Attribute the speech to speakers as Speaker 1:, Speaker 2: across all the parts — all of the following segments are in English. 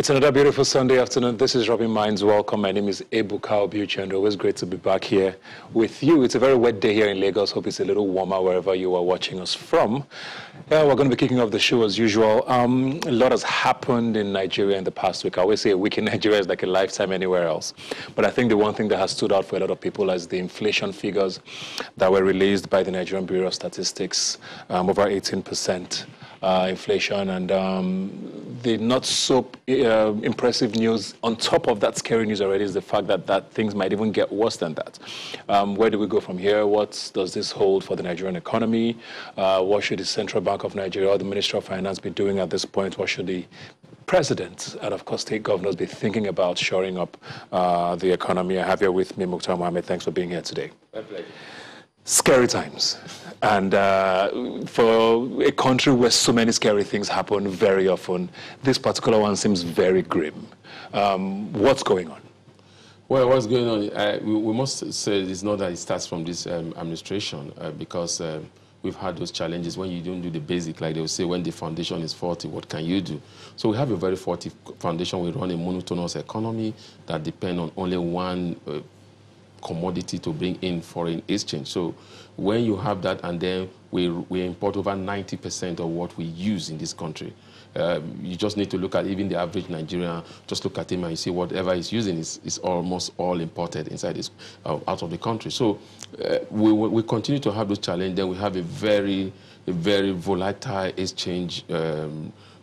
Speaker 1: It's another beautiful Sunday afternoon. This is Rubbin Minds. Welcome. My name is Ebuka Obiuchi, and always great to be back here with you. It's a very wet day here in Lagos. Hope it's a little warmer wherever you are watching us from. Yeah, we're going to be kicking off the show as usual. A lot has happened in Nigeria in the past week. I always say a week in Nigeria is like a lifetime anywhere else. But I think the one thing that has stood out for a lot of people is the inflation figures that were released by the Nigerian Bureau of Statistics, over 18%. Inflation, and the not so impressive news on top of that scary news already is the fact that things might even get worse than that. Where do we go from here? What does this hold for the Nigerian economy? What should the Central Bank of Nigeria or the Ministry of Finance be doing at this point? What should the President and, of course, state governors be thinking about shoring up the economy? I have here with me Mukhtar Mohammed. Thanks for being here today. My pleasure. Scary times. And for a country where so many scary things happen very often, this particular one seems very grim. What's going on?
Speaker 2: Well, what's going on, we must say it's not that it starts from this administration, because we've had those challenges when you don't do the basic, like they will say, when the foundation is faulty, what can you do? So we have a very faulty foundation. We run a monotonous economy that depends on only one commodity to bring in foreign exchange. So when you have that, and then we import over 90% of what we use in this country, you just need to look at even the average Nigerian. Just look at him and you see whatever he's using is almost all imported inside this, out of the country. So we continue to have those challenges. Then we have a very volatile exchange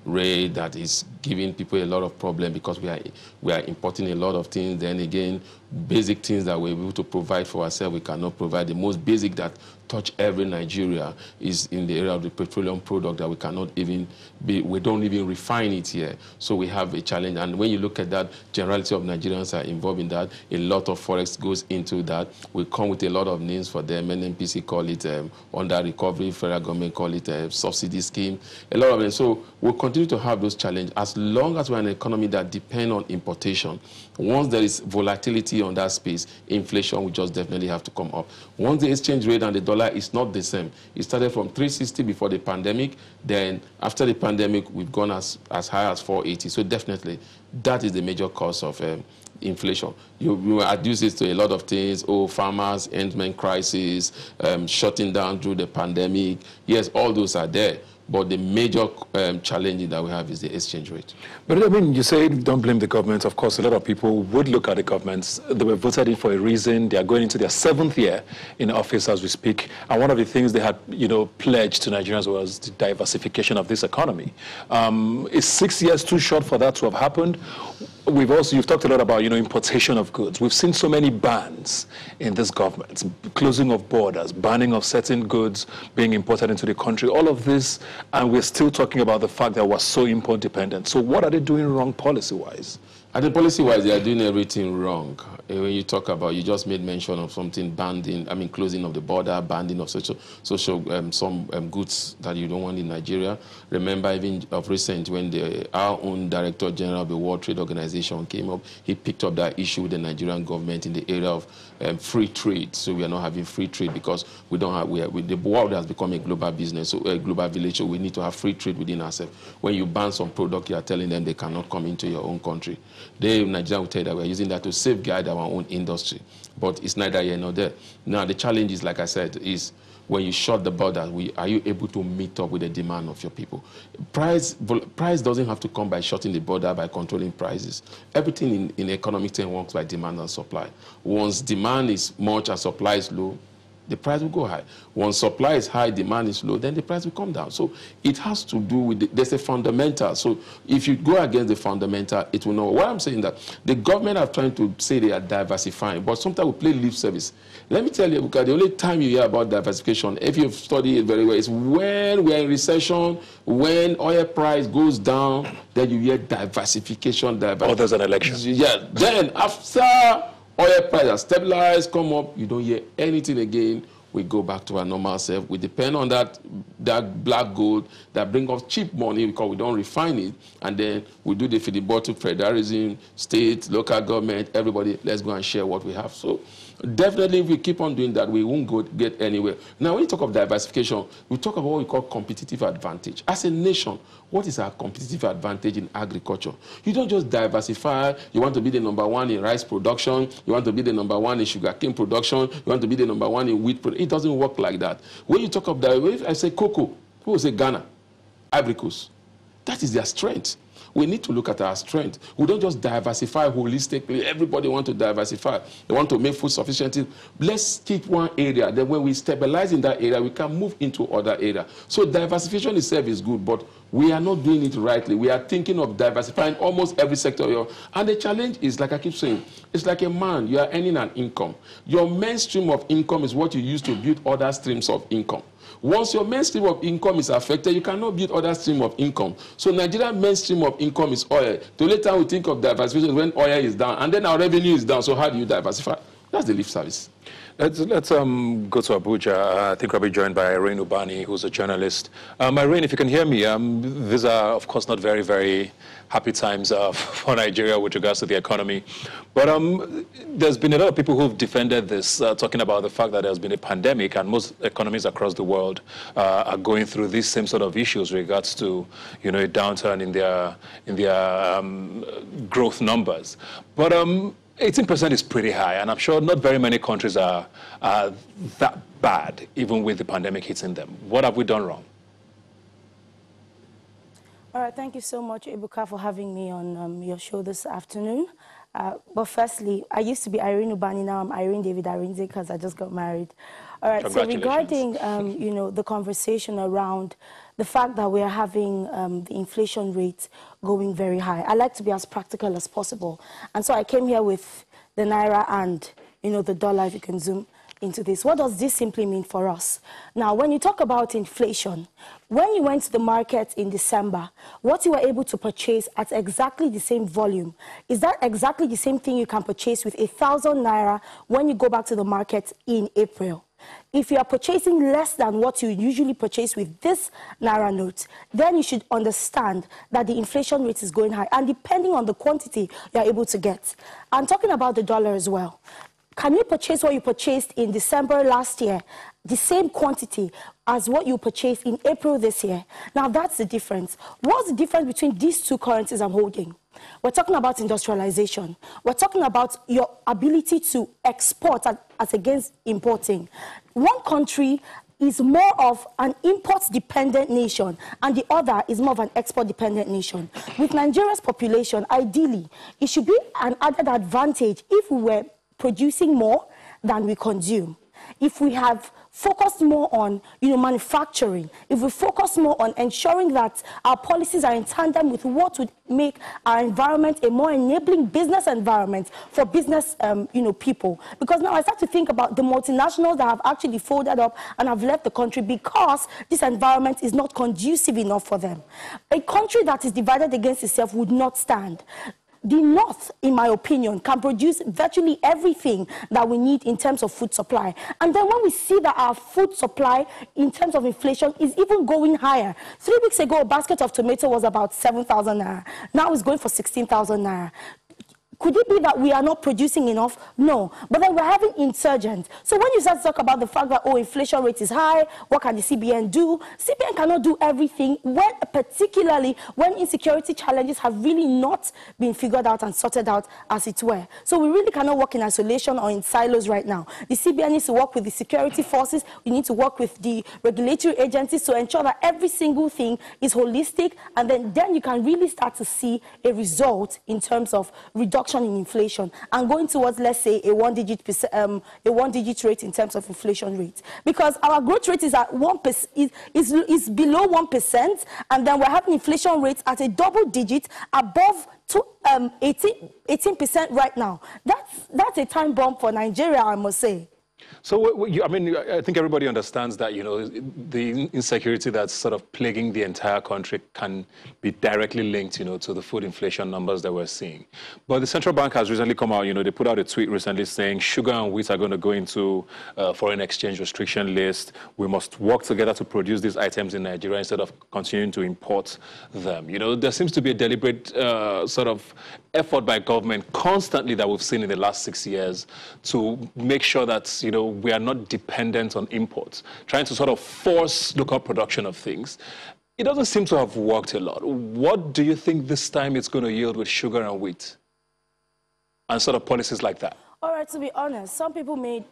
Speaker 2: rate that is giving people a lot of problem because we are importing a lot of things. Then again, basic things that we're able to provide for ourselves, we cannot provide. The most basic that touch every Nigeria is in the area of the petroleum product that we cannot even we don't even refine it here. So we have a challenge. And when you look at that, generality of Nigerians are involved in that. A lot of forex goes into that. We come with a lot of names for them. NNPC call it under recovery, federal government call it a subsidy scheme, a lot of them. So we'll continue to have those challenges as long as we're an economy that depends on importation. Once there is volatility on that space, inflation will just definitely have to come up. Once the exchange rate and the dollar is not the same, it started from 360 before the pandemic. Then after the pandemic, we've gone as high as 480. So definitely, that is the major cause of inflation. You adduce it to a lot of things. Oh, farmers, endment crisis, shutting down through the pandemic. Yes, all those are there. But the major challenge that we have is the exchange rate.
Speaker 1: But I mean, you say don't blame the government. Of course, a lot of people would look at the governments. They were voted in for a reason. They are going into their 7th year in office as we speak. And one of the things they had, pledged to Nigerians was the diversification of this economy. Is 6 years too short for that to have happened? You've talked a lot about, importation of goods. We've seen so many bans in this government, closing of borders, banning of certain goods being imported into the country, all of this, and we're still talking about the fact that we're so import dependent. So what are they doing wrong policy-wise?
Speaker 2: I think policy-wise, they are doing everything wrong. When you talk about, you just made mention of something, closing of the border, banning of some goods that you don't want in Nigeria. Remember, even of recent, when our own Director General of the World Trade Organization came up, he picked up that issue with the Nigerian government in the area of free trade. So we are not having free trade because we don't have, the world has become a global business, so a global village, so we need to have free trade within ourselves. When you ban some product, you are telling them they cannot come into your own country. Nigeria will tell you that we're using that to safeguard our own industry. But it's neither here nor there. Now, the challenge is, like I said, is when you shut the border, are you able to meet up with the demand of your people? Price doesn't have to come by shutting the border, by controlling prices. Everything in economic terms works by demand and supply. Once demand is much and supply is low, the price will go high. Once supply is high, demand is low, then the price will come down. So it has to do with, there's a fundamental. So if you go against the fundamental, it will not. Why I'm saying that, the government are trying to say they are diversifying, but sometimes we play lip service. Let me tell you, because the only time you hear about diversification, if you've studied it very well, is when we're in recession, when oil price goes down, then you hear diversification.
Speaker 1: Oh, there's an election.
Speaker 2: Yeah, then after oil price has stabilized, come up, you don't hear anything again. We go back to our normal self. We depend on that black gold that brings us cheap money because we don't refine it. And then we do the feed-the-bottle federalism, state, local government, everybody, let's go and share what we have. So Definitely, if we keep on doing that, we won't get anywhere. Now, when you talk of diversification, we talk about what we call competitive advantage. As a nation, what is our competitive advantage in agriculture? You don't just diversify. You want to be the #1 in rice production. You want to be the #1 in sugarcane production. You want to be the #1 in wheat production. It doesn't work like that. When you talk of that, if I say cocoa, people say Ghana, Ivory Coast. That is their strength. We need to look at our strength. We don't just diversify holistically. Everybody wants to diversify. They want to make food sufficiency. Let's keep one area. Then when we stabilize in that area, we can move into other areas. So diversification itself is good, but we are not doing it rightly. We are thinking of diversifying almost every sector. And the challenge is, like I keep saying, it's like a man. You are earning an income. Your mainstream of income is what you use to build other streams of income. Once your mainstream of income is affected, you cannot build other stream of income. So Nigeria's mainstream of income is oil. The only time we think of diversification when oil is down, and then our revenue is down. So how do you diversify? That's the lip service.
Speaker 1: Let's go to Abuja. I think I'll be joined by Irene Ubani, who's a journalist. Irene, if you can hear me, these are, of course, not very, very happy times for Nigeria with regards to the economy. But there's been a lot of people who've defended this, talking about the fact that there's been a pandemic and most economies across the world are going through these same sort of issues with regards to, you know, a downturn in their growth numbers. But 18% is pretty high, and I'm sure not very many countries are that bad, even with the pandemic hitting them. What have we done wrong?
Speaker 3: All right, thank you so much, Ebuka, for having me on your show this afternoon. But firstly, I used to be Irene Ubani, now I'm Irene DAVID-ARINZE because I just got married. All right, so regarding, you know, the conversation around the fact that we are having the inflation rate going very high, I like to be as practical as possible. And so I came here with the Naira and, you know, the dollar, if you can zoom into this. What does this simply mean for us? Now, when you talk about inflation, when you went to the market in December, what you were able to purchase at exactly the same volume, is that exactly the same thing you can purchase with 1,000 Naira when you go back to the market in April? If you are purchasing less than what you usually purchase with this Naira note, then you should understand that the inflation rate is going high, and depending on the quantity you are able to get. I'm talking about the dollar as well. Can you purchase what you purchased in December last year, the same quantity as what you purchased in April this year? Now, that's the difference. What's the difference between these two currencies I'm holding? We're talking about industrialization. We're talking about your ability to export as against importing. One country is more of an import-dependent nation, and the other is more of an export-dependent nation. With Nigeria's population, ideally, it should be an added advantage if we were producing more than we consume. If we have focused more on, you know, manufacturing, if we focus more on ensuring that our policies are in tandem with what would make our environment a more enabling business environment for business, you know, people. Because now I start to think about the multinationals that have actually folded up and have left the country because this environment is not conducive enough for them. A country that is divided against itself would not stand. The North, in my opinion, can produce virtually everything that we need in terms of food supply. And then when we see that our food supply, in terms of inflation, is even going higher. 3 weeks ago, a basket of tomato was about 7,000 Naira. Now it's going for 16,000 Naira. Could it be that we are not producing enough? No. But then we're having insurgents. So when you start to talk about the fact that, oh, inflation rate is high, what can the CBN do? CBN cannot do everything, particularly when insecurity challenges have really not been figured out and sorted out, as it were. So we really cannot work in isolation or in silos right now. The CBN needs to work with the security forces. We need to work with the regulatory agencies to ensure that every single thing is holistic, and then you can really start to see a result in terms of reduction in inflation and going towards, let's say, a one-digit rate in terms of inflation rate. Because our growth rate is at 1%, is below 1%, and then we're having inflation rates at a double digit above 18% right now. That's a time bomb for Nigeria, I must say.
Speaker 1: So, I mean, I think everybody understands that, you know, the insecurity that's sort of plaguing the entire country can be directly linked, you know, to the food inflation numbers that we're seeing. But the central bank has recently come out, you know, they put out a tweet recently saying sugar and wheat are going to go into foreign exchange restriction list. We must work together to produce these items in Nigeria instead of continuing to import them. You know, there seems to be a deliberate sort of effort by government constantly that we've seen in the last 6 years to make sure that, you know, we are not dependent on imports, trying to sort of force local production of things. It doesn't seem to have worked a lot. What do you think this time it's going to yield with sugar and wheat and sort of policies like that?
Speaker 3: All right, to be honest, some people may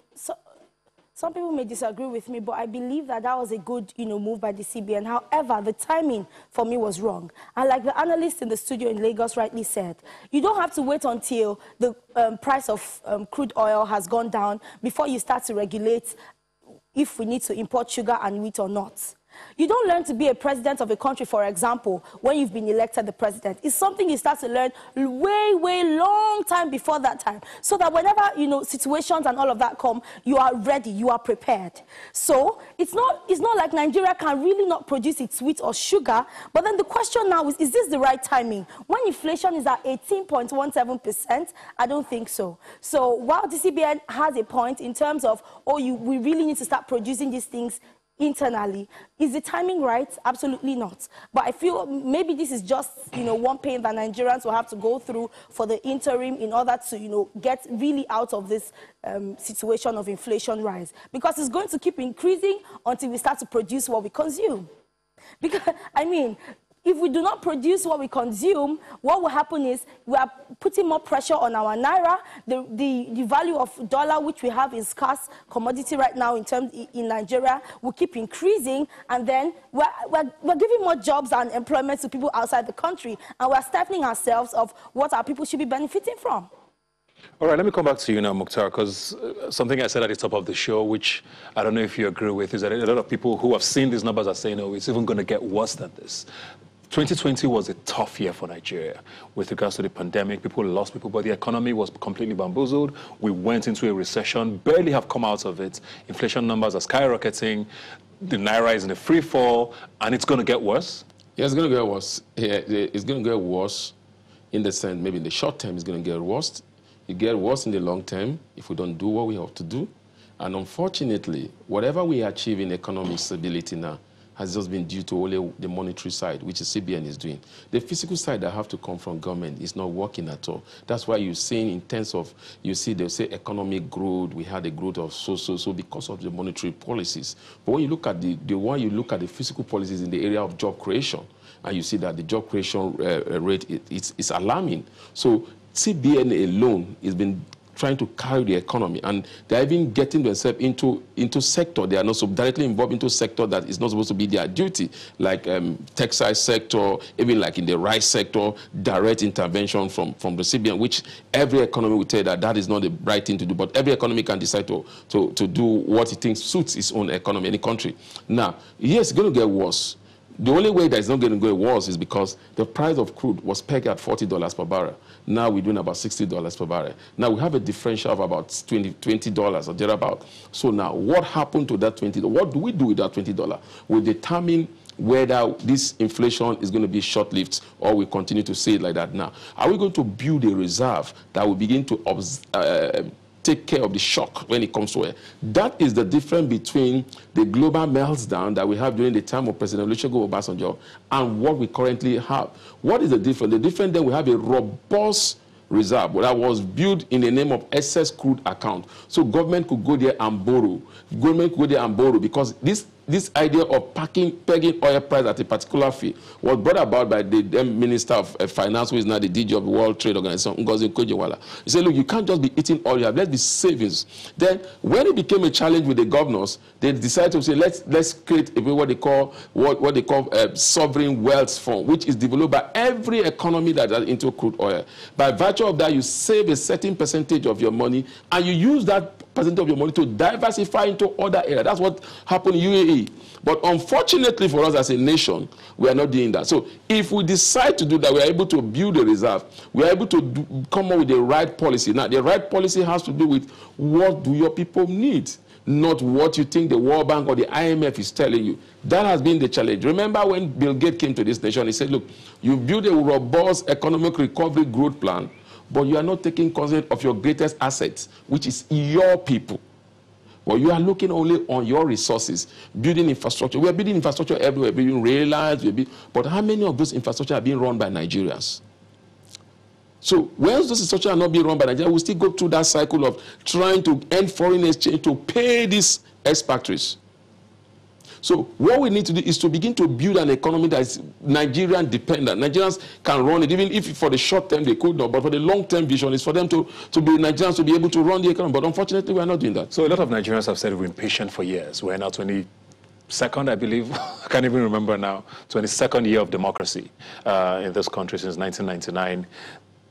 Speaker 3: disagree with me, but I believe that that was a good, you know, move by the CBN. However, the timing for me was wrong. And like the analyst in the studio in Lagos rightly said, you don't have to wait until the price of crude oil has gone down before you start to regulate if we need to import sugar and wheat or not. You don't learn to be a president of a country, for example, when you've been elected the president. It's something you start to learn way long time before that time, so that whenever, you know, situations and all of that come, you are ready, you are prepared. So it's not like Nigeria can really not produce its wheat or sugar, but then the question now is this the right timing? When inflation is at 18.17%, I don't think so. So while the CBN has a point in terms of, we really need to start producing these things internally. Is the timing right? Absolutely not. But I feel maybe this is just, you know, one pain that Nigerians will have to go through for the interim in order to, you know, get really out of this situation of inflation rise. Because it's going to keep increasing until we start to produce what we consume. Because, I mean, if we do not produce what we consume, what will happen is we are putting more pressure on our naira. The value of dollar, which we have in scarce commodity right now in Nigeria, will keep increasing, and then we're giving more jobs and employment to people outside the country, and we're stifling ourselves of what our people should be benefiting from.
Speaker 1: All right, let me come back to you now, Mukhtar, because something I said at the top of the show, which I don't know if you agree with, is that a lot of people who have seen these numbers are saying, oh, it's even going to get worse than this. 2020 was a tough year for Nigeria with regards to the pandemic. People lost people, but the economy was completely bamboozled. We went into a recession, barely have come out of it. Inflation numbers are skyrocketing. The naira is in a free fall, and it's going to get worse.
Speaker 2: Yeah, it's going to get worse. Yeah, it's going to get worse in the sense, maybe in the short term, it's going to get worse. It gets worse in the long term if we don't do what we have to do. And unfortunately, whatever we achieve in economic stability now has just been due to only the monetary side, which the CBN is doing. The physical side that have to come from government is not working at all. That's why you're seeing in terms of, you see, they'll say economic growth, we had a growth of so because of the monetary policies. But when you look at you look at the physical policies in the area of job creation, and you see that the job creation rate is alarming. So CBN alone has been trying to carry the economy, and they're even getting themselves into sector. They are not so directly involved into sector that is not supposed to be their duty, like textile sector, even like in the rice sector, direct intervention from the CBN, which every economy will tell you that is not the right thing to do, but every economy can decide to do what it thinks suits its own economy, any country. Now, yes, it's going to get worse. The only way that it's not going to go worse is because the price of crude was pegged at $40 per barrel. Now we're doing about $60 per barrel. Now we have a differential of about $20 or thereabout. So now what happened to that $20? What do we do with that $20? Will determine whether this inflation is going to be short-lived or we continue to stay like that now. Are we going to build a reserve that will begin to take care of the shock when it comes to it? That is the difference between the global meltdown that we have during the time of President Olusegun Obasanjo and what we currently have. What is the difference? The difference then we have a robust reserve that was built in the name of excess crude account. So government could go there and borrow. Government could go there and borrow because this idea of pegging oil price at a particular fee was brought about by the then Minister of Finance, who is now the DG of the World Trade Organization, Ngozi Okonjo-Iweala. He said, look, you can't just be eating all you have. Let's be savings. Then when it became a challenge with the governors, they decided to say, let's create what they call sovereign wealth fund, which is developed by every economy that is into crude oil. By virtue of that, you save a certain percentage of your money, and you use that percent of your money to diversify into other areas. That's what happened in UAE. But unfortunately for us as a nation, we are not doing that. So if we decide to do that, we are able to build a reserve. We are able to come up with the right policy. Now, the right policy has to do with what do your people need, not what you think the World Bank or the IMF is telling you. That has been the challenge. Remember when Bill Gates came to this nation, he said, look, you build a robust economic recovery growth plan, but you are not taking consideration of your greatest assets, which is your people. Well, you are looking only on your resources, building infrastructure. We are building infrastructure everywhere, building rail lines, but how many of those infrastructure are being run by Nigerians? So, once those infrastructure are not being run by Nigeria, we still go through that cycle of trying to earn foreign exchange to pay these expatriates. So what we need to do is to begin to build an economy that is Nigerian dependent. Nigerians can run it, even if for the short term they could not, but for the long term vision is for them to be Nigerians to be able to run the economy. But unfortunately, we are not doing that.
Speaker 1: So a lot of Nigerians have said we've been patient for years. We're now 22nd, I believe, I can't even remember now, 22nd year of democracy in this country since 1999.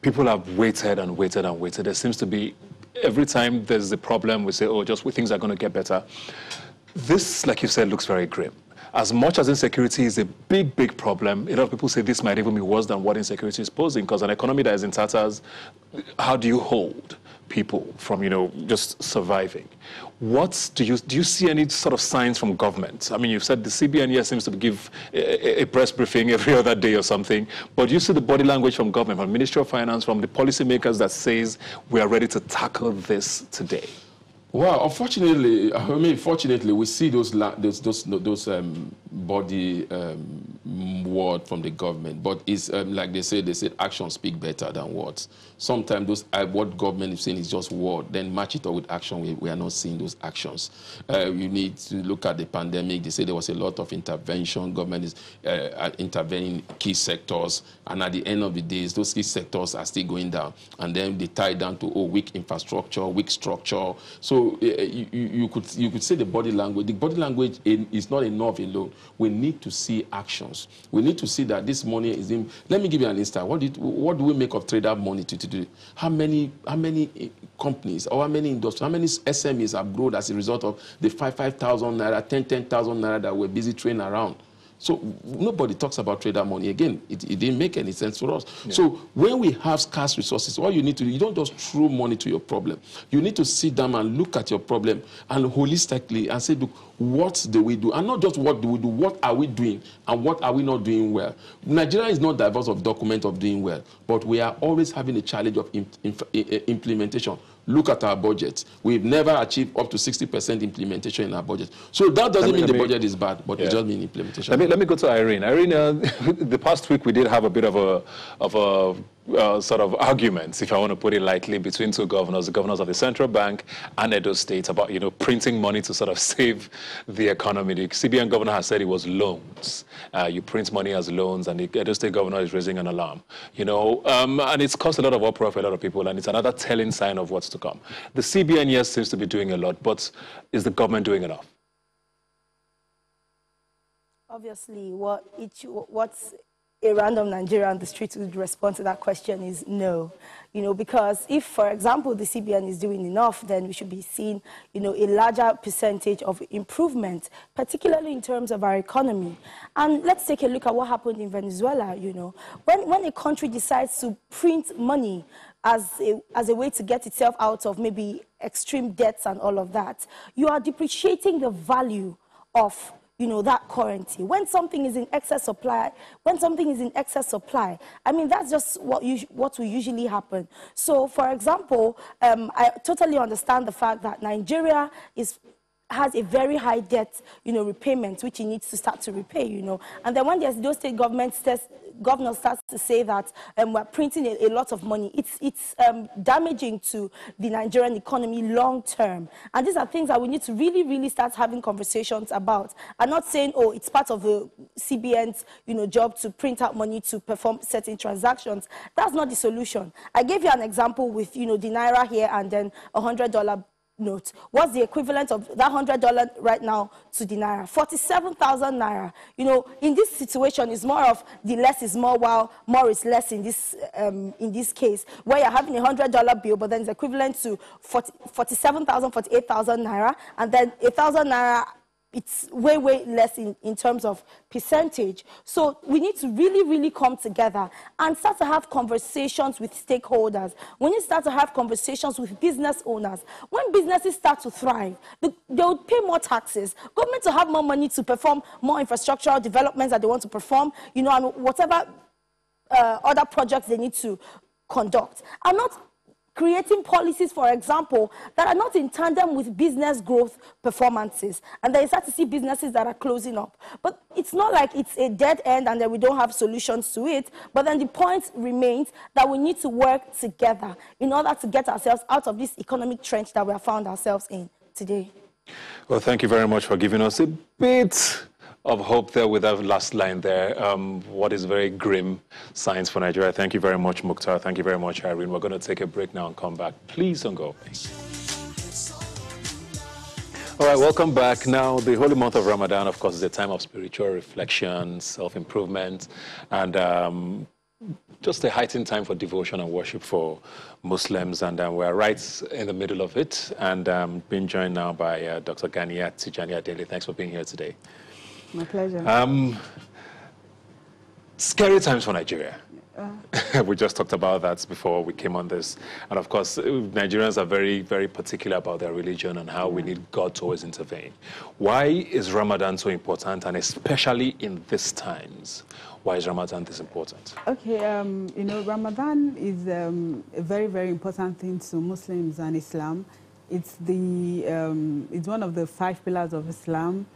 Speaker 1: People have waited and waited and waited. There seems to be, every time there's a problem, we say, oh, things are going to get better. This, like you said, looks very grim. As much as insecurity is a big, big problem, a lot of people say this might even be worse than what insecurity is posing, because an economy that is in tatters, how do you hold people from, just surviving? Do you see any sort of signs from government? I mean, you've said the CBN here seems to give a press briefing every other day or something, but do you see the body language from government, from the Ministry of Finance, from the policymakers that says we are ready to tackle this today?
Speaker 2: Well, unfortunately, fortunately, we see those body word from the government, but it's like they said actions speak better than words. Sometimes what government is saying is just word, then match it up with action. We are not seeing those actions. You need to look at the pandemic. They say there was a lot of intervention. Government is intervening in key sectors, and at the end of the day, those key sectors are still going down, and then they tie down to weak infrastructure, weak structure. So you could say the body language. The body language is not enough alone. We need to see actions. We need to see that this money is in. Let me give you an instance. What do we make of trader money to do? How many companies or how many industries, how many SMEs have grown as a result of the 5,000 naira, 10,000 naira that we're busy trading around? So nobody talks about trader money. Again, it didn't make any sense for us. Yeah. So when we have scarce resources, what you need to do, you don't just throw money to your problem. You need to sit down and look at your problem and holistically and say, look, what do we do? And not just what do we do, what are we doing and what are we not doing well? Nigeria is not diverse of document of doing well, but we are always having a challenge of implementation. Look at our budget. We've never achieved up to 60% implementation in our budget. So that doesn't mean the budget is bad, but it just means implementation.
Speaker 1: Let me go to Irene. Irene, the past week we did have a bit of a sort of arguments, if I want to put it lightly, between two governors, the governors of the Central Bank and Edo State, about printing money to sort of save the economy. The CBN governor has said it was loans. You print money as loans, and the Edo State governor is raising an alarm. And it's caused a lot of uproar for a lot of people, and it's another telling sign of what's to come. The CBN, yes, seems to be doing a lot, but is the government doing enough?
Speaker 3: Obviously, what's a random Nigerian on the street would respond to that question is no. Because if, for example, the CBN is doing enough, then we should be seeing, a larger percentage of improvement, particularly in terms of our economy. And let's take a look at what happened in Venezuela, When a country decides to print money as a way to get itself out of maybe extreme debts and all of that, you are depreciating the value of that currency. When something is in excess supply, I mean, that's just what will usually happen. So, for example, I totally understand the fact that Nigeria has a very high debt, repayment, which it needs to start to repay, And then when those state governor starts to say that we're printing a lot of money, it's damaging to the Nigerian economy long term. And these are things that we need to really, really start having conversations about. And not saying, oh, it's part of the CBN's, job to print out money to perform certain transactions. That's not the solution. I gave you an example with, the Naira here and then $100 note. What's the equivalent of that $100 right now to the naira? 47,000 naira. You know, in this situation, it's more of the less is more, while more is less in this case, where you're having a $100 bill, but then it's equivalent to 47,000, 48,000 naira, and then 1,000 naira. It's way, way less in terms of percentage. So we need to really, really come together and start to have conversations with stakeholders. We need to start to have conversations with business owners. When businesses start to thrive, they will pay more taxes. Government will have more money to perform more infrastructural developments that they want to perform, you know, and whatever other projects they need to conduct. And not creating policies, for example, that are not in tandem with business growth performances. And then you start to see businesses that are closing up. But it's not like it's a dead end and that we don't have solutions to it. But then the point remains that we need to work together in order to get ourselves out of this economic trench that we have found ourselves in today.
Speaker 1: Well, thank you very much for giving us a bit of hope there with that last line there. What is very grim signs for Nigeria. Thank you very much, Mukhtar. Thank you very much, Irene. We're going to take a break now and come back. Please don't go away. All right, welcome back. Now, the holy month of Ramadan, of course, is a time of spiritual reflection, self-improvement, and just a heightened time for devotion and worship for Muslims. And we're right in the middle of it, and being joined now by Dr. Ganiat Tijani Adele. Thanks for being here today.
Speaker 4: My pleasure.
Speaker 1: Scary times for Nigeria. We just talked about that before we came on this. And of course, Nigerians are very, very particular about their religion and how we need God to always intervene. Why is Ramadan so important, and especially in these times? Why is Ramadan this important?
Speaker 4: Okay, you know, Ramadan is a very, very important thing to Muslims and Islam. It's one of the 5 pillars of Islam.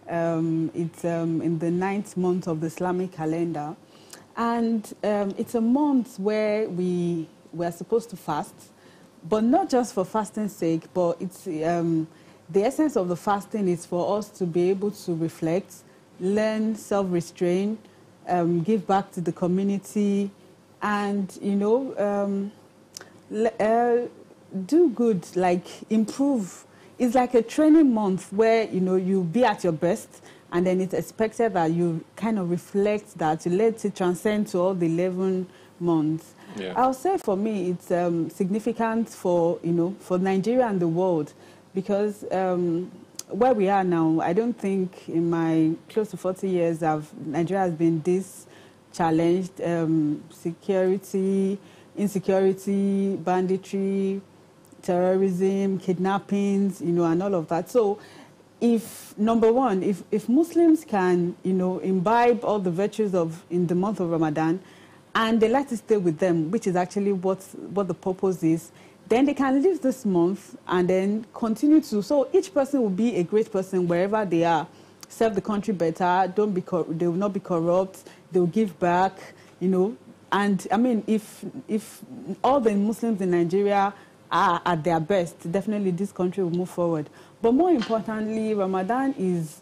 Speaker 4: It's in the 9th month of the Islamic calendar, and it's a month where we are supposed to fast, but not just for fasting's sake, but it's the essence of the fasting is for us to be able to reflect, learn self-restraint, give back to the community, and, you know, do good, like improve. It's like a training month where, you know, you be at your best, and then it's expected that you kind of reflect that, you let it transcend to all the 11 months. Yeah. I'll say for me, it's significant for, you know, for Nigeria and the world, because where we are now, I don't think in my close to 40 years Nigeria has been this challenged. Security, insecurity, banditry, terrorism, kidnappings, you know, and all of that. So if, number one, if Muslims can, you know, imbibe all the virtues in the month of Ramadan, and they like to stay with them, which is actually what the purpose is, then they can live this month and then continue to. So each person will be a great person wherever they are. Serve the country better. They will not be corrupt. They will give back, you know. And I mean, if all the Muslims in Nigeria are at their best, definitely this country will move forward. But more importantly, Ramadan is,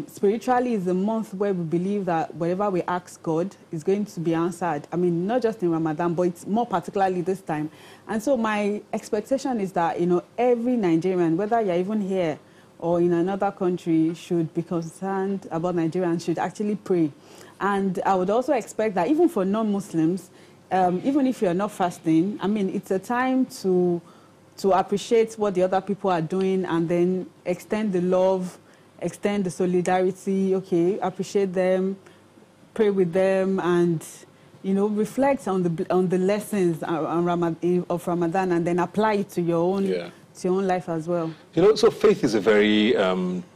Speaker 4: spiritually, is a month where we believe that whatever we ask God is going to be answered. I mean, not just in Ramadan, but it's more particularly this time. And so my expectation is that, you know, every Nigerian, whether you're even here or in another country, should be concerned about Nigerians, should actually pray. And I would also expect that even for non-Muslims, even if you're not fasting, I mean, it's a time to appreciate what the other people are doing, and then extend the love, extend the solidarity, okay, appreciate them, pray with them, and, you know, reflect on the lessons of Ramadan, and then apply it to your own, to your own life as well.
Speaker 1: You know, so faith is a very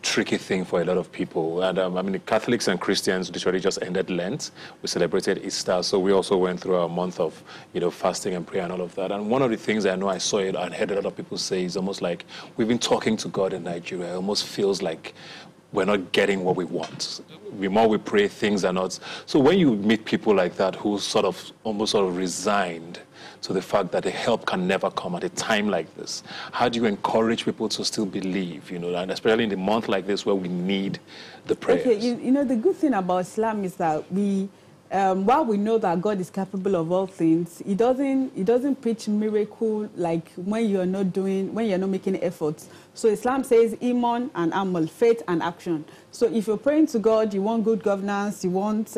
Speaker 1: tricky thing for a lot of people. And I mean, Catholics and Christians literally just ended Lent. We celebrated Easter. So we also went through a month of, you know, fasting and prayer and all of that. And one of the things I know I saw it and heard a lot of people say is almost like we've been talking to God in Nigeria. It almost feels like we're not getting what we want. The more we pray, things are not. So when you meet people like that who almost resigned to the fact that the help can never come at a time like this, how do you encourage people to still believe, you know, and especially in a month like this where we need the prayers?
Speaker 4: Okay, you know, the good thing about Islam is that we while we know that God is capable of all things, He doesn't preach miracle like when you're not making efforts. So Islam says iman and amal, faith and action. So if you're praying to God, you want good governance, you want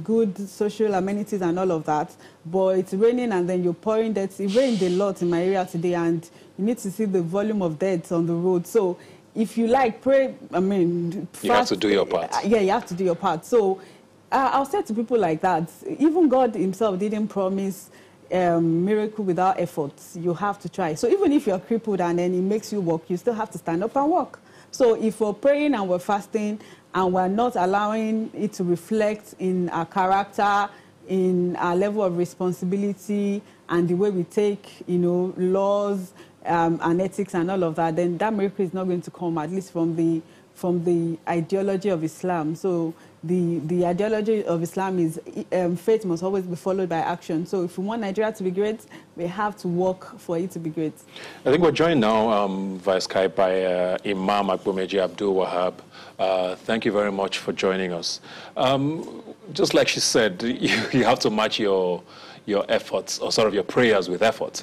Speaker 4: good social amenities and all of that, but it's raining and then you're pouring dirt. It rained a lot in my area today, and you need to see the volume of dirt on the road. So if you pray, you
Speaker 1: have to do your part.
Speaker 4: Yeah, you have to do your part. So I'll say to people like that, even God himself didn't promise miracle without efforts. You have to try. So even if you're crippled and then he makes you walk, you still have to stand up and walk. So if we're praying and we're fasting and we're not allowing it to reflect in our character, in our level of responsibility and the way we take, laws, and ethics and all of that, then that miracle is not going to come, at least from the ideology of Islam. So the ideology of Islam is faith must always be followed by action. So if we want Nigeria to be great, we have to work for it to be great.
Speaker 1: I think we're joined now via Skype by Imam Akbumeji Abdul Wahab. Thank you very much for joining us. Just like she said, you have to match your efforts, or sort of your prayers with effort,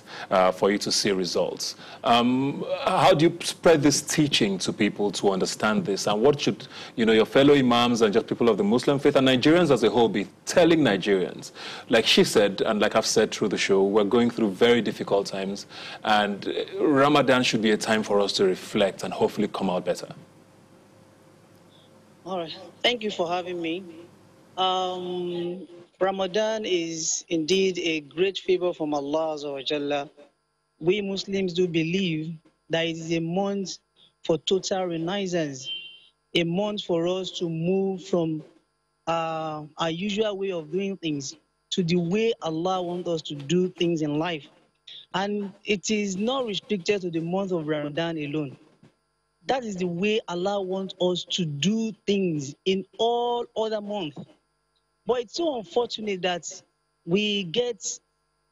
Speaker 1: for you to see results. How do you spread this teaching to people to understand this? And what should, your fellow imams and just people of the Muslim faith and Nigerians as a whole be telling Nigerians? Like she said, and like I've said through the show, we're going through very difficult times, and Ramadan should be a time for us to reflect and hopefully come out better.
Speaker 5: All right. Thank you for having me. Ramadan is indeed a great favor from Allah Azza wa Jalla. We Muslims do believe that it is a month for total renaissance, a month for us to move from our usual way of doing things to the way Allah wants us to do things in life. And it is not restricted to the month of Ramadan alone. That is the way Allah wants us to do things in all other months. But it's so unfortunate that we get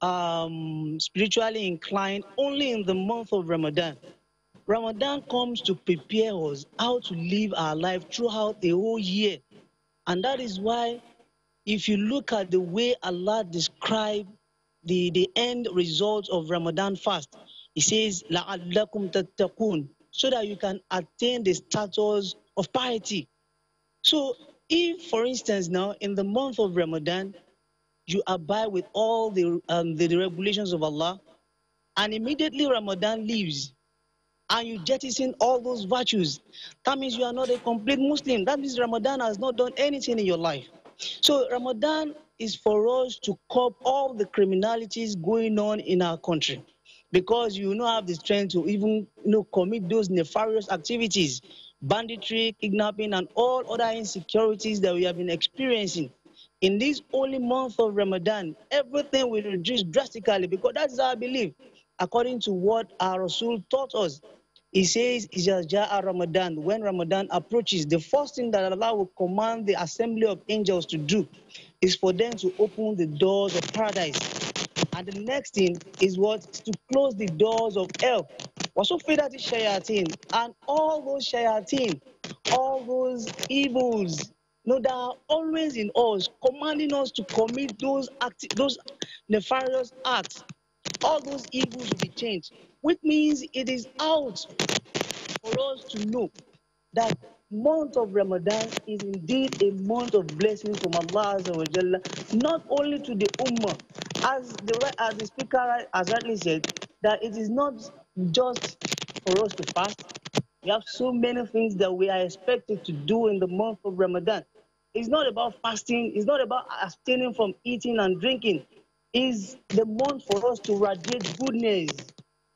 Speaker 5: spiritually inclined only in the month of Ramadan. Ramadan comes to prepare us how to live our life throughout the whole year. And that is why, if you look at the way Allah described the end result of Ramadan fast, He says, لَعَلَّكُمْ تَتَّقُونَ, so that you can attain the status of piety. So if, for instance, now in the month of Ramadan, you abide with all the regulations of Allah, and immediately Ramadan leaves, and you jettison all those virtues, that means you are not a complete Muslim. That means Ramadan has not done anything in your life. So Ramadan is for us to curb all the criminalities going on in our country, because you don't have the strength to even commit those nefarious activities, banditry, kidnapping, and all other insecurities that we have been experiencing. In this holy month of Ramadan, everything will reduce drastically, because that is our belief, according to what our Rasul taught us. He says, Ijaja Ramadan, when Ramadan approaches, the first thing that Allah will command the assembly of angels to do is for them to open the doors of paradise. And the next thing is what? To close the doors of hell. Wasufidati shayateen, and all those shayateen, all those evils, that are always in us, commanding us to commit those nefarious acts. All those evils will be changed, which means it is out for us to know that month of Ramadan is indeed a month of blessings from Allah Azza wa Jalla, not only to the Ummah, as the speaker has rightly said, that it is not just for us to fast. We have so many things that we are expected to do in the month of Ramadan. It's not about fasting. It's not about abstaining from eating and drinking. It's the month for us to radiate goodness.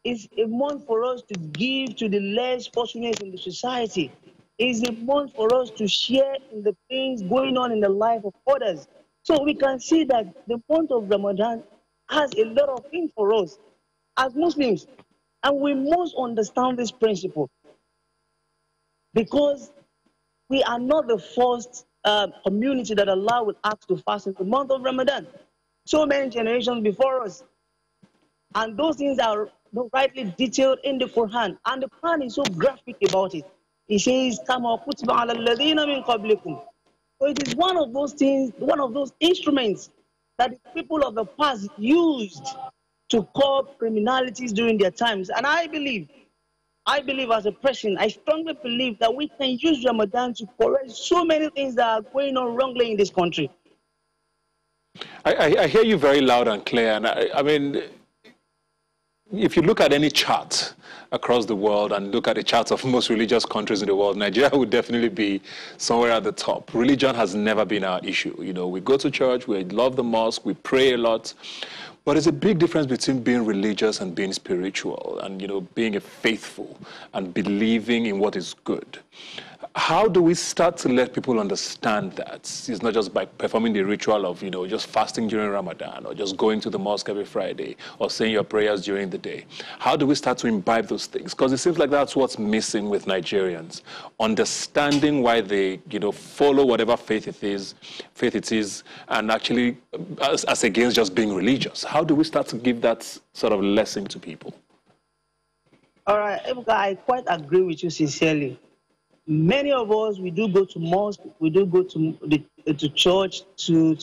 Speaker 5: It's a month for us to give to the less fortunate in the society. It's a month for us to share in the things going on in the life of others. So we can see that the month of Ramadan has a lot of things for us as Muslims. And we must understand this principle, because we are not the first community that Allah will ask to fast in the month of Ramadan. So many generations before us. And those things are rightly detailed in the Quran. And the Quran is so graphic about it. It says, كَمَا كُتِبَ عَلَى الَّذِينَ مِنْ قَبْلِكُمْ. So it is one of those things, one of those instruments that the people of the past used to curb criminalities during their times. And I believe as a person, I strongly believe that we can use Ramadan to correct so many things that are going on wrongly in this country.
Speaker 1: I hear you very loud and clear. And I mean, if you look at any chart across the world and look at the charts of most religious countries in the world, Nigeria would definitely be somewhere at the top. Religion has never been our issue. You know, we go to church, we love the mosque, we pray a lot. But there's a big difference between being religious and being spiritual and, you know, being a faithful and believing in what is good. How do we start to let people understand that? It's not just by performing the ritual of, you know, just fasting during Ramadan or just going to the mosque every Friday or saying your prayers during the day. How do we start to imbibe those things? Because it seems like that's what's missing with Nigerians. Understanding why they, you know, follow whatever faith it is, and actually as against just being religious. How do we start to give that sort of lesson to people?
Speaker 5: All right, I quite agree with you sincerely. Many of us, we do go to mosque, we do go to church to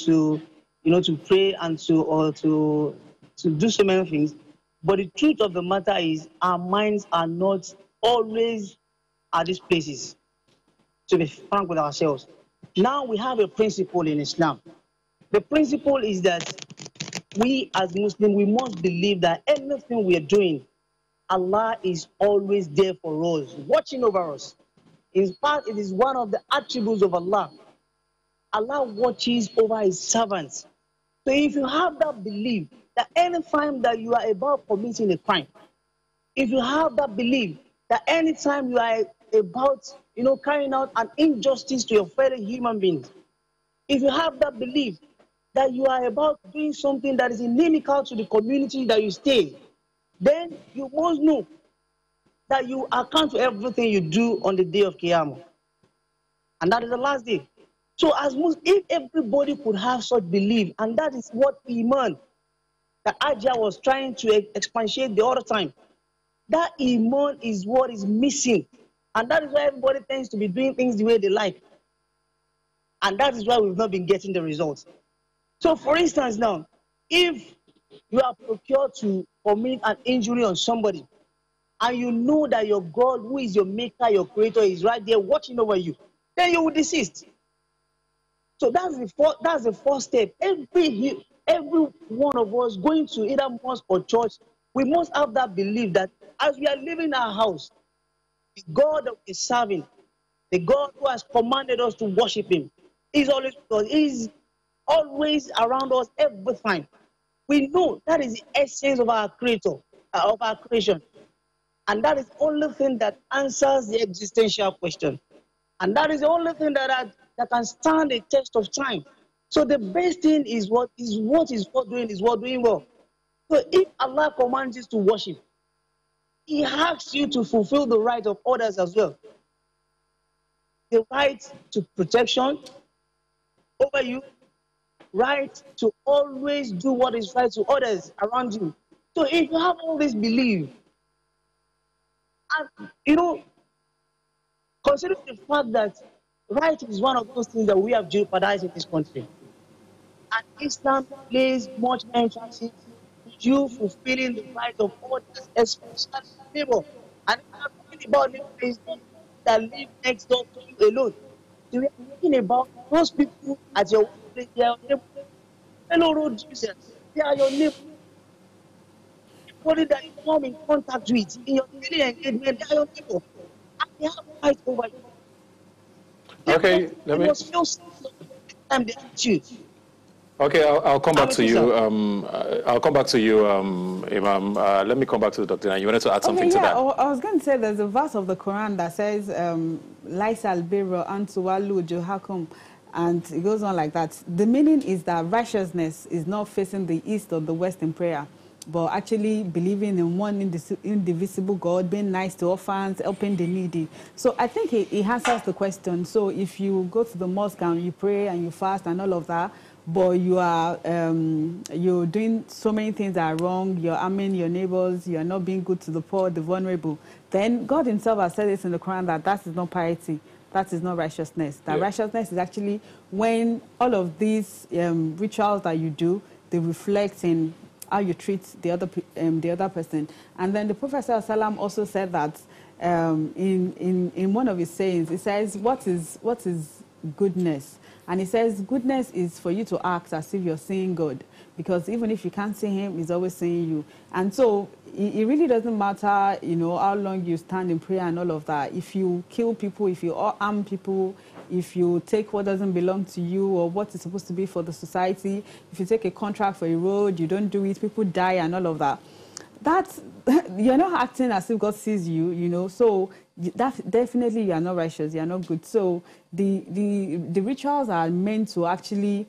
Speaker 5: pray and to do so many things. But the truth of the matter is, our minds are not always at these places. To be frank with ourselves, now we have a principle in Islam. The principle is that we as Muslims, we must believe that anything we are doing, Allah is always there for us, watching over us. In fact, it is one of the attributes of Allah. Allah watches over his servants. So if you have that belief that any time that you are about committing a crime, if you have that belief that any time you are about, carrying out an injustice to your fellow human beings, if you have that belief that you are about doing something that is inimical to the community that you stay, then you must know that you account for everything you do on the day of Qiyamah. And that is the last day. So as if everybody could have such belief, and that is what Iman, that Ajah was trying to expatiate the other time, that Iman is what is missing. And that is why everybody tends to be doing things the way they like. And that is why we've not been getting the results. So for instance now, if you are procured to commit an injury on somebody, and you know that your God, who is your maker, your creator, is right there watching over you, then you will desist. So that's the first step. Every one of us going to either mosque or church, we must have that belief that as we are living in our house, the God that we are serving, the God who has commanded us to worship him, is always with us, is always around us every time. We know that is the essence of our creator, of our creation. And that is the only thing that answers the existential question. And that is the only thing that can stand the test of time. So the best thing is what is doing well. So if Allah commands you to worship, he asks you to fulfill the right of others as well. The right to protection over you, right to always do what is right to others around you. So if you have all this belief, and, considering the fact that right is one of those things that we have jeopardized in this country, and Islam plays much emphasis on you fulfilling the right of others, especially neighbor. And if I'm talking about neighbor, it's not that live next door to you alone. So we are talking about those people at your workplace, they are your neighbor. Fellow road users, they are your neighbor. Everybody that you come in contact with in your daily engagement, they are your people. And they have fight over you.
Speaker 1: Okay, let me.
Speaker 5: Time they ask you.
Speaker 1: Okay, I'll come back to you. I'll come back to you, Imam. Let me come back to the doctor. You wanted to add something to that?
Speaker 4: I was going to say there's a verse of the Quran that says, Laisa al-birra antuwalu juhakum. And it goes on like that. The meaning is that righteousness is not facing the east or the west in prayer, but actually believing in one indivisible God, being nice to orphans, helping the needy. So I think it answers the question. So if you go to the mosque and you pray and you fast and all of that, but you are you're doing so many things that are wrong, you're harming your neighbors, you're not being good to the poor, the vulnerable, then God himself has said this in the Quran that is not piety. that is not righteousness. That
Speaker 1: Yeah.
Speaker 4: righteousness is actually when all of these rituals that you do, they reflect in how you treat the other person. And then the Prophet ﷺ also said that in one of his sayings, he says, what is goodness? And he says, goodness is for you to act as if you're seeing God, because even if you can't see him, he's always seeing you. And so it really doesn't matter, you know, how long you stand in prayer and all of that. If you kill people, if you harm people, if you take what doesn't belong to you or what is supposed to be for the society, if you take a contract for a road, you don't do it, people die and all of that. That's, you're not acting as if God sees you, you know, so that definitely you are not righteous, you are not good. So the rituals are meant to actually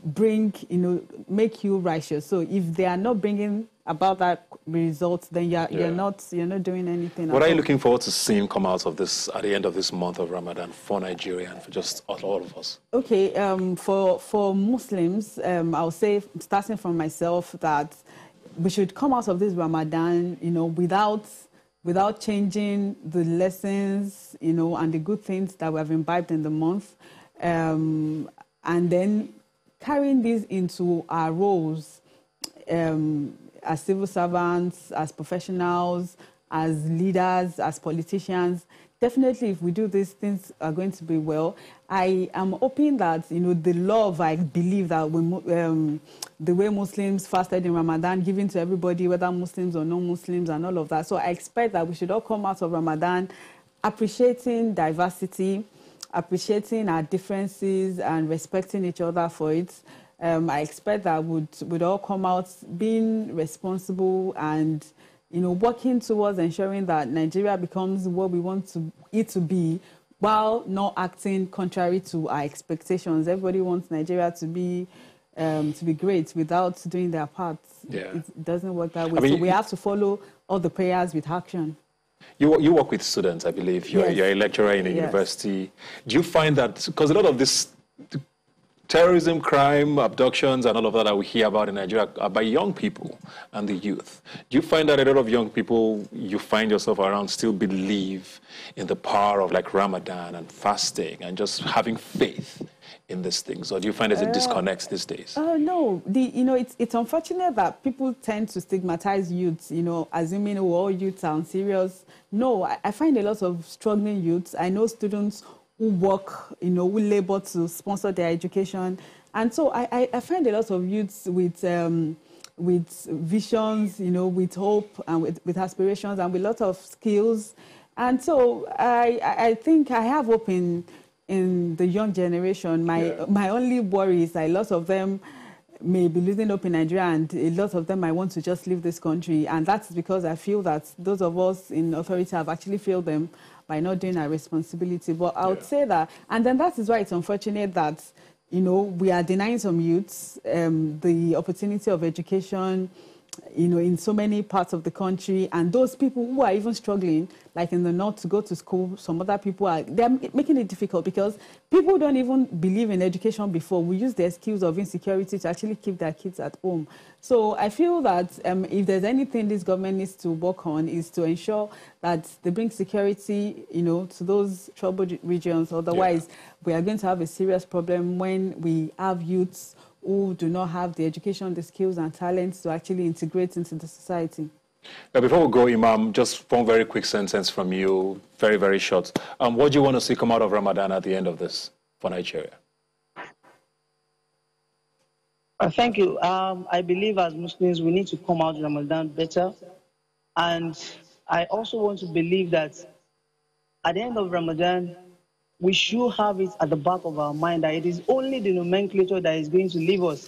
Speaker 4: bring, you know, make you righteous. So if they are not bringing about that result, then you're not doing anything.
Speaker 1: What are you looking forward to seeing come out of this at the end of this month of Ramadan for Nigeria and for just all of us? Okay,
Speaker 4: for Muslims, I'll say, starting from myself, that we should come out of this Ramadan, you know, without changing the lessons, you know, and the good things that we have imbibed in the month, and then carrying these into our roles as civil servants, as professionals, as leaders, as politicians. Definitely, if we do these, things are going to be well. I am hoping that, you know, the love, I believe that the way Muslims fasted in Ramadan, giving to everybody, whether Muslims or non-Muslims and all of that. So I expect that we should all come out of Ramadan appreciating diversity, appreciating our differences and respecting each other for it. I expect that we'd all come out being responsible and, you know, working towards ensuring that Nigeria becomes what we want it to be, while not acting contrary to our expectations. Everybody wants Nigeria to be great without doing their part.
Speaker 1: Yeah.
Speaker 4: It doesn't work that way. So we have to follow all the prayers with action.
Speaker 1: You work with students, I believe. You're a lecturer in a university. Do you find that, because a lot of this terrorism, crime, abductions, and all of that we hear about in Nigeria are by young people and the youth. Do you find that a lot of young people you find yourself around still believe in the power of like Ramadan and fasting and just having faith in these things? Or do you find there's a disconnect these days?
Speaker 4: No. You know, it's unfortunate that people tend to stigmatize youths, you know, assuming all youths are unserious. No, I find a lot of struggling youths. I know students who work, you know, who labor to sponsor their education. And so I find a lot of youths with visions, you know, with hope and with aspirations and with a lot of skills. And so I think I have hope in the young generation. My only worry is that a lot of them may be losing hope in Nigeria, and a lot of them might want to just leave this country. And that's because I feel that those of us in authority have actually failed them by not doing our responsibility. But I would say that, and then that is why it's unfortunate that, you know, we are denying some youths the opportunity of education, you know, in so many parts of the country. And those people who are even struggling, like in the north, to go to school, some other people they're making it difficult because people don't even believe in education before. We use the excuse of insecurity to actually keep their kids at home. So I feel that if there's anything this government needs to work on is to ensure that they bring security, you know, to those troubled regions. Otherwise, we are going to have a serious problem when we have youths who do not have the education, the skills and talents to actually integrate into the society.
Speaker 1: Now, before we go, Imam, just one very quick sentence from you, very, very short. What do you want to see come out of Ramadan at the end of this for Nigeria?
Speaker 5: Thank you. I believe as Muslims, we need to come out of Ramadan better. And I also want to believe that at the end of Ramadan, we should have it at the back of our mind that it is only the nomenclature that is going to leave us.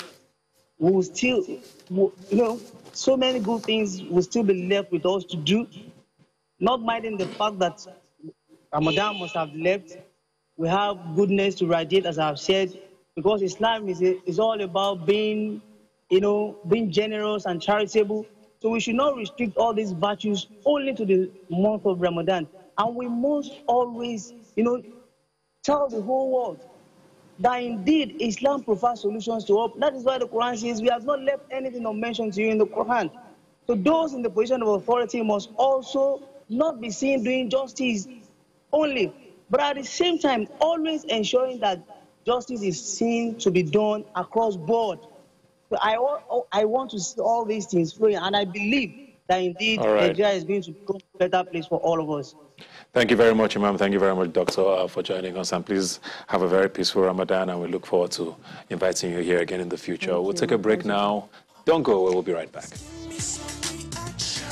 Speaker 5: We will still, you know, so many good things will still be left with us to do, not minding the fact that Ramadan must have left. We have goodness to radiate, as I've said, because Islam is all about being, you know, being generous and charitable. So we should not restrict all these virtues only to the month of Ramadan. And we must always, you know, tell the whole world that indeed Islam provides solutions to hope. That is why the Quran says we have not left anything unmentioned to you in the Quran. So those in the position of authority must also not be seen doing justice only, but at the same time, always ensuring that justice is seen to be done across board. So I want to see all these things flowing, and I believe that indeed
Speaker 1: All right.
Speaker 5: Nigeria is going to become a better place for all of us.
Speaker 1: Thank you very much, Imam. Thank you very much, Doctor, for joining us. And please have a very peaceful Ramadan, and we look forward to inviting you here again in the future. We'll take a break now. Don't go away. We'll be right back.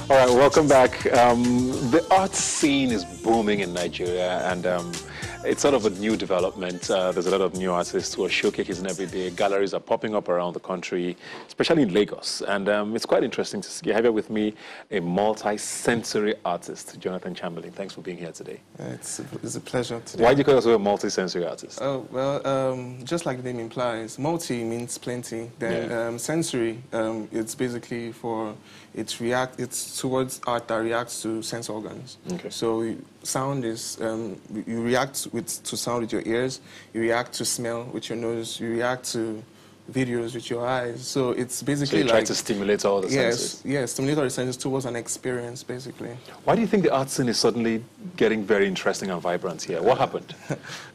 Speaker 1: All right, welcome back. The art scene is booming in Nigeria, and it's sort of a new development. There's a lot of new artists who are showcasing every day. Galleries are popping up around the country, especially in Lagos. And it's quite interesting to see. I have here with me a multi-sensory artist, Jonathan Chamberlain. Thanks for being here today.
Speaker 6: It's a pleasure today.
Speaker 1: Why do you call yourself a multi-sensory artist?
Speaker 6: Oh, well, just like the name implies, multi means plenty. Then sensory, it's basically for, it's towards art that reacts to sense organs.
Speaker 1: Okay.
Speaker 6: So sound is, you react to sound with your ears, you react to smell with your nose, you react to videos with your eyes. So it's basically
Speaker 1: so you try to stimulate all the senses.
Speaker 6: Yes, stimulate all the senses towards an experience, basically.
Speaker 1: Why do you think the art scene is suddenly getting very interesting and vibrant here? What happened?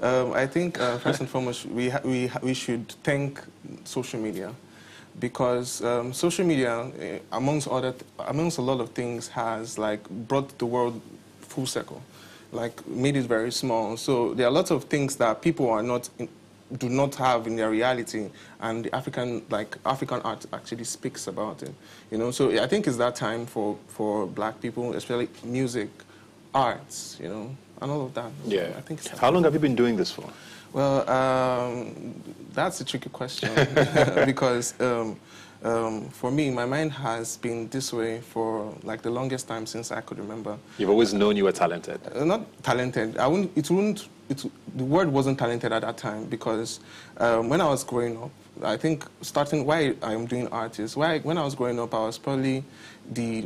Speaker 6: I think, first and foremost, we should thank social media. Because social media, amongst a lot of things, has like brought the world full circle, like made it very small. So there are lots of things that people do not have in their reality, and the African art actually speaks about it. You know, so I think it's that time for Black people, especially music, arts, you know, and all of that.
Speaker 1: Yeah.
Speaker 6: I think.
Speaker 1: How long have you been doing this for?
Speaker 6: Well, that's a tricky question because for me, my mind has been this way for like the longest time since I could remember.
Speaker 1: You've always known you were talented.
Speaker 6: Not talented. The word wasn't talented at that time because when I was growing up, I think starting why I'm doing art is when I was growing up, I was probably the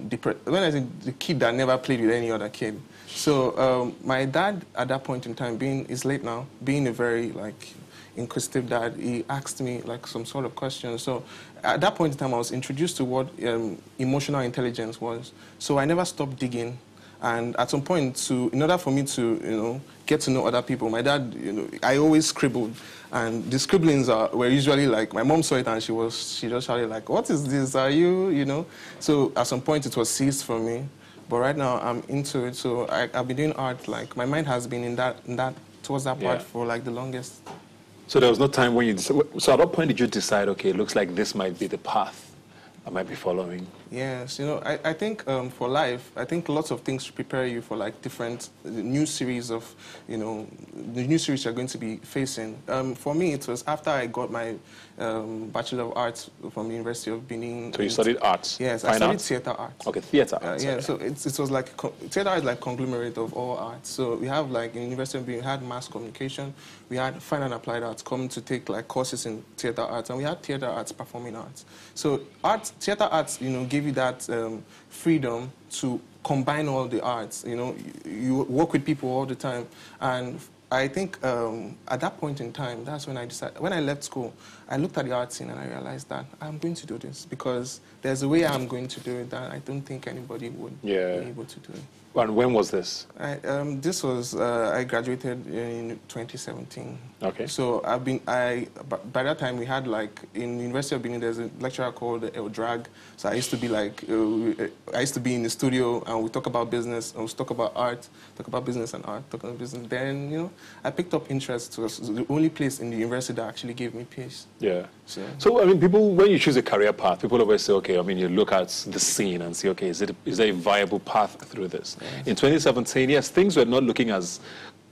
Speaker 6: kid that never played with any other kid. So my dad at that point in time, he's late now, being a very like inquisitive dad, he asked me like some sort of questions. So at that point in time, I was introduced to what emotional intelligence was. So I never stopped digging. And at some point, in order for me to, get to know other people, my dad, I always scribbled. And the scribblings were usually like, my mom saw it and she just shouted like, what is this, are you, So at some point, it was seized from me. But right now, I'm into it. So I've been doing art, like, my mind has been towards that part for like the longest. So
Speaker 1: there was no time when so at what point did you decide, okay, it looks like this might be the path I might be following?
Speaker 6: Yes, I think for life, I think lots of things prepare you for like different new series of, the new series you're going to be facing. For me, it was after I got my Bachelor of Arts from the University of Benin.
Speaker 1: So you studied arts?
Speaker 6: Yes, I studied theater arts.
Speaker 1: Okay, theater arts.
Speaker 6: Yeah, so it was like, theater is like conglomerate of all arts. So we have like in the University of Benin, we had mass communication, we had fine and applied arts coming to take like courses in theater arts, and we had theater arts, performing arts. So theater arts, give you that freedom to combine all the arts. You work with people all the time, and I think at that point in time, that's when I decided. When I left school, I looked at the art scene and I realized that I'm going to do this because there's a way I'm going to do it that I don't think anybody would be able to do it.
Speaker 1: And when was this?
Speaker 6: This was I graduated in 2017.
Speaker 1: Okay.
Speaker 6: So by that time we had like in the University of Benin there's a lecturer called El Drag. So I used to be like I used to be in the studio and we talk about business and we talk about art, talk about business and art, talk about business. Then I picked up interest. It was the only place in the university that actually gave me peace.
Speaker 1: Yeah. So I mean, people, when you choose a career path, people always say, okay, I mean, you look at the scene and say, okay, is there a viable path through this? Yes. In 2017, yes, things were not looking as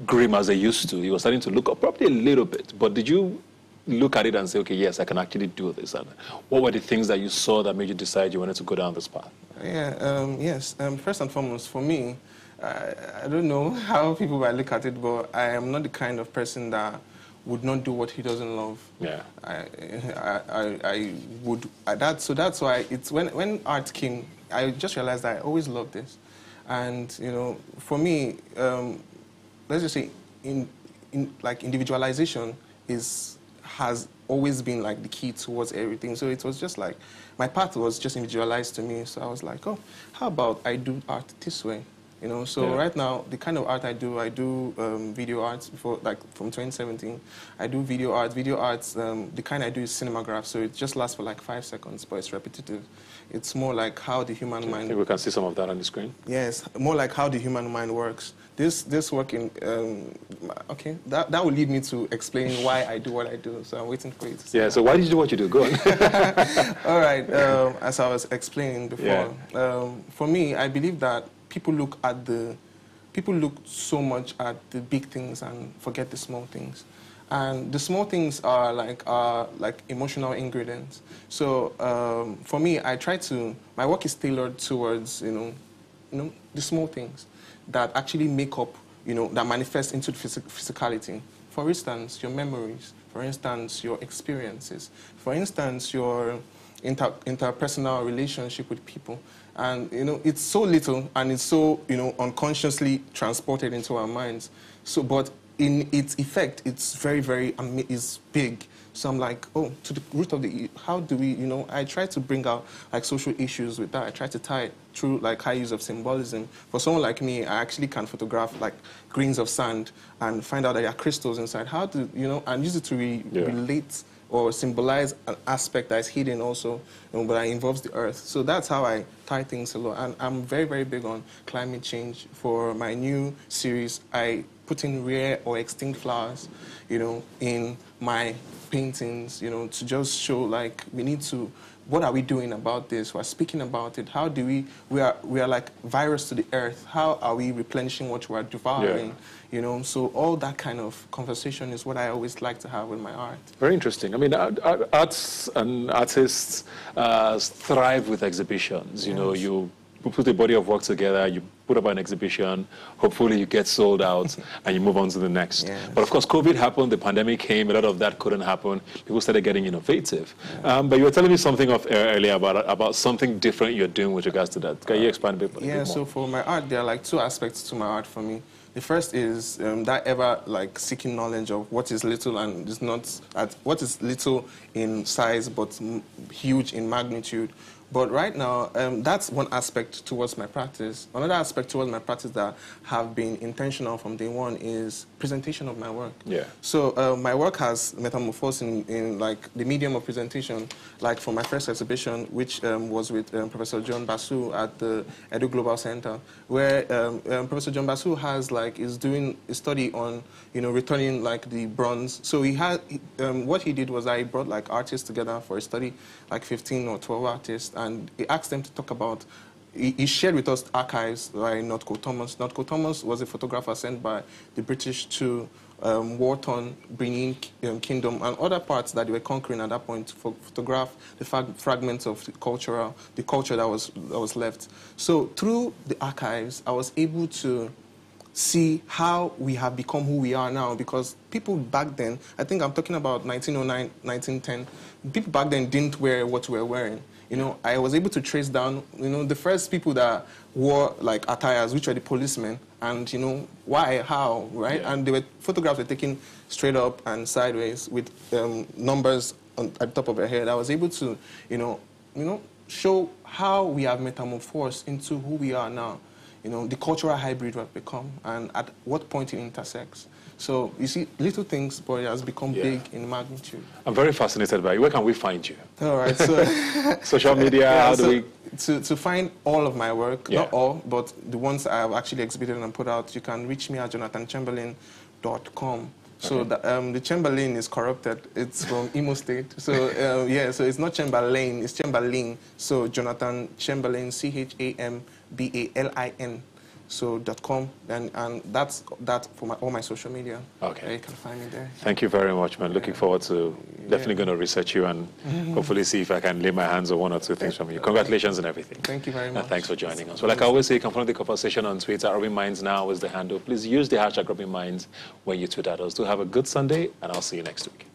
Speaker 1: grim as they used to. You were starting to look up probably a little bit. But did you look at it and say, okay, yes, I can actually do this? And what were the things that you saw that made you decide you wanted to go down this path?
Speaker 6: Yeah, yes. First and foremost, for me, I don't know how people might look at it, but I am not the kind of person that would not do what he doesn't love.
Speaker 1: Yeah.
Speaker 6: I would. So that's why it's when art came, I just realized that I always loved this, and for me, let's just say like individualization has always been like the key towards everything. So it was just like my path was just individualized to me. So I was like, oh, how about I do art this way? You know, so right now, the kind of art I do video arts before, like from 2017. I do video arts. Video arts, the kind I do is cinematograph, so it just lasts for like 5 seconds, but it's repetitive. It's more like how the human mind...
Speaker 1: I think we can see some of that on the screen.
Speaker 6: Yes, more like how the human mind works. This work in... okay, that will lead me to explain why I do what I do, so I'm waiting for you to say.
Speaker 1: Yeah, so why did you do what you do? Go on.
Speaker 6: All right, as I was explaining before, for me, I believe that people look so much at the big things and forget the small things. And the small things are like emotional ingredients. So for me, my work is tailored towards, you know, the small things that actually make up, you know, that manifest into physicality. For instance, your memories. For instance, your experiences. For instance, your interpersonal relationship with people. And, you know, it's so little and it's so, you know, unconsciously transported into our minds. So, but in its effect, it's very, very, it's big. So I'm like, oh, to the root of how do we, you know, I try to bring out like social issues with that. I try to tie it through like high use of symbolism. For someone like me, I actually can photograph like grains of sand and find out that there are crystals inside. How to, you know, and use it to relate or symbolize an aspect that is hidden also, you know, but that involves the earth. So that's how I tie things a lot. And I'm very, very big on climate change. For my new series, I put in rare or extinct flowers, you know, in my paintings, you know, to just show like we need to, what are we doing about this? We're speaking about it. How do we are like virus to the earth. How are we replenishing what we're devouring? Yeah. You know, so all that kind of conversation is what I always like to have with my art.
Speaker 1: Very interesting. I mean, arts and artists thrive with exhibitions. You know, you put a body of work together, you put up an exhibition, hopefully you get sold out, and you move on to the next. Yes. But of course, COVID happened, the pandemic came, a lot of that couldn't happen. People started getting innovative. Yeah. But you were telling me something earlier about something different you're doing with regards to that. Can you expand a bit more?
Speaker 6: Yeah, so for my art, there are like two aspects to my art for me. The first is that ever like seeking knowledge of what is little and is not, what is little in size but huge in magnitude. But right now, that's one aspect towards my practice. Another aspect towards my practice that have been intentional from day one is presentation of my work. Yeah. So my work has metamorphosed in like the medium of presentation, like for my first exhibition, which was with Professor John Basu at the Edu Global Center, where Professor John Basu is doing a study on, you know, returning like the bronze. So he had, what he did was he brought like artists together for a study, like 15 or 12 artists, and he asked them to talk about, he shared with us archives by Notco Thomas. Notco Thomas was a photographer sent by the British to war-torn Benin Kingdom and other parts that they were conquering at that point to photograph the fragments of the culture that was left. So through the archives, I was able to see how we have become who we are now, because people back then, I think I'm talking about 1909, 1910, people back then didn't wear what we're wearing. You know, I was able to trace down, you know, the first people that wore like attires, which were the policemen, and, you know, why, how, right? Yeah. And photographs were taken straight up and sideways with numbers at the top of their head. I was able to, you know, show how we have metamorphosed into who we are now. You know, the cultural hybrid we've become, and at what point it intersects. So, you see, little things, but it has become big in magnitude.
Speaker 1: I'm very fascinated by you. Where can we find you?
Speaker 6: All right, so...
Speaker 1: Social media, how do we...
Speaker 6: To find all of my work, not all, but the ones I have actually exhibited and put out, you can reach me at jonathanchamberlain.com. So the Chamberlain is corrupted. It's from Imo State. So so it's not Chamberlain, it's Chamberlain. So Jonathan Chamberlain, CHAMBALIN. So .com, and that's for all my social media. Okay. You can find me there.
Speaker 1: Thank you very much, man. Looking forward to definitely going to research you and hopefully see if I can lay my hands on one or two things from you. Congratulations and everything.
Speaker 6: Thank you very much.
Speaker 1: Thanks for joining us. Well, like I always say, you can follow the conversation on Twitter. Rubbin Minds now is the handle. Please use the hashtag Rubbin Minds when you tweet at us. Do have a good Sunday, and I'll see you next week.